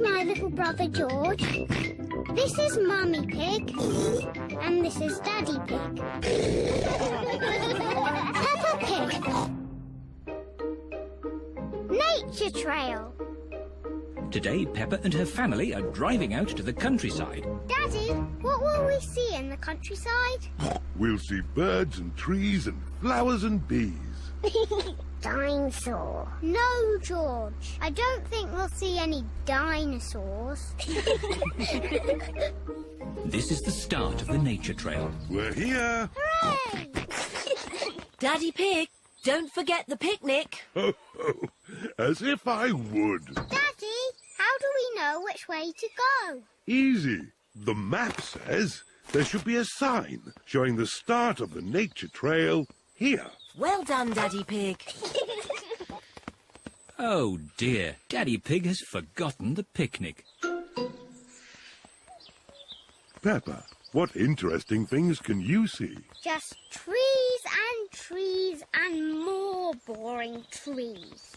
my little brother George. This is Mummy Pig. And this is Daddy Pig. Peppa Pig. Nature Trail. Today, Peppa and her family are driving out to the countryside. Daddy, what will we see in the countryside? We'll see birds and trees and flowers and bees. Dinosaur. No, George. I don't think we'll see any dinosaurs. This is the start of the nature trail. We're here. Hooray! Daddy Pig, don't forget the picnic. Ho, ho. As if I would. Daddy, how do we know which way to go? Easy. The map says there should be a sign showing the start of the nature trail here. Well done, Daddy Pig. Oh dear, Daddy Pig has forgotten the picnic. Peppa, what interesting things can you see? Just trees and more boring trees.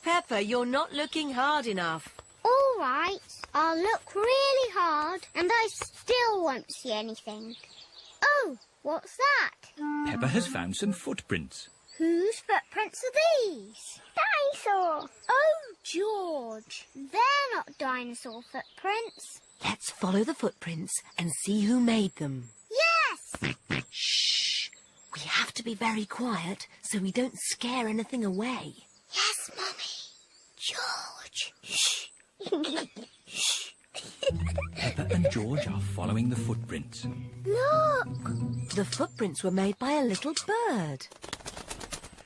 Peppa, you're not looking hard enough. All right, I'll look really hard and I still won't see anything. Oh, what's that? Peppa has found some footprints. Whose footprints are these? Dinosaur. Oh, George, they're not dinosaur footprints. Let's follow the footprints and see who made them. Yes! Shh! We have to be very quiet so we don't scare anything away. Yes, Mummy. George. Shh! Peppa and George are following the footprints. Look! The footprints were made by a little bird.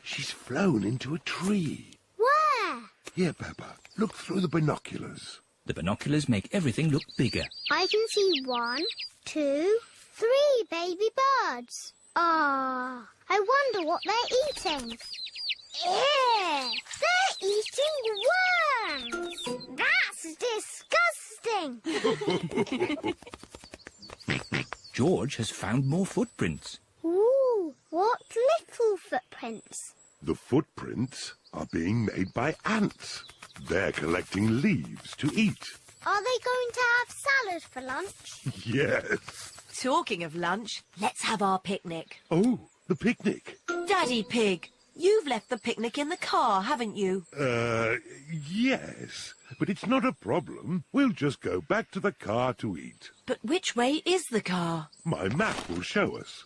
She's flown into a tree. Where? Here, Peppa, look through the binoculars. The binoculars make everything look bigger. I can see 1, 2, 3 baby birds. Ah, I wonder what they're eating. Ew! They're eating worms! That's disgusting! George has found more footprints. Ooh, what little footprints? The footprints are being made by ants. They're collecting leaves to eat. Are they going to have salad for lunch? Yes. Talking of lunch, let's have our picnic. Oh, the picnic. Daddy Pig, you've left the picnic in the car, haven't you? Yes. But it's not a problem. We'll just go back to the car to eat. But which way is the car? My map will show us.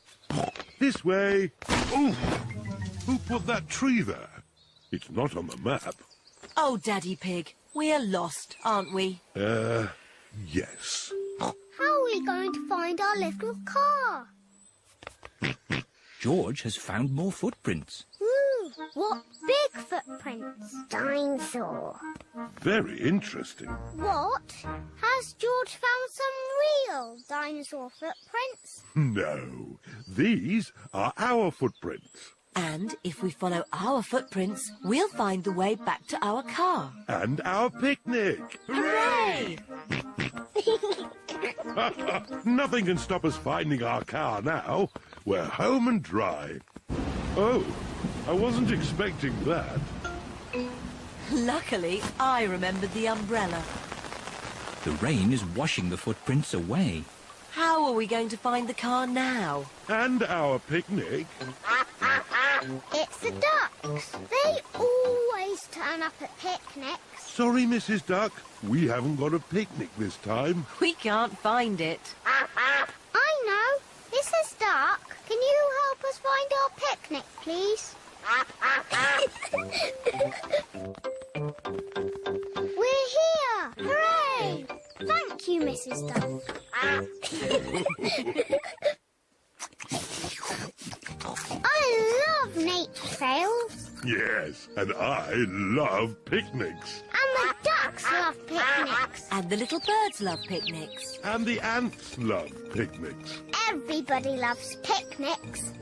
This way. Oh! Who put that tree there? It's not on the map. Oh, Daddy Pig, we're lost, aren't we? Yes. How are we going to find our little car? George has found more footprints. Ooh, what big footprints? Dinosaur. Very interesting. What? Has George found some real dinosaur footprints? No, these are our footprints. And if we follow our footprints, we'll find the way back to our car. And our picnic. Hooray! Nothing can stop us finding our car now. We're home and dry. Oh, I wasn't expecting that. Luckily, I remembered the umbrella. The rain is washing the footprints away. How are we going to find the car now? And our picnic. It's the ducks. They always turn up at picnics. Sorry, Mrs. Duck. We haven't got a picnic this time. We can't find it. I know. Mrs. Duck, can you help us find our picnic, please? We're here! Hooray! Thank you, Mrs. Duck. I love nature trails. Yes, and I love picnics. And the ducks love picnics. And the little birds love picnics. And the ants love picnics. Everybody loves picnics.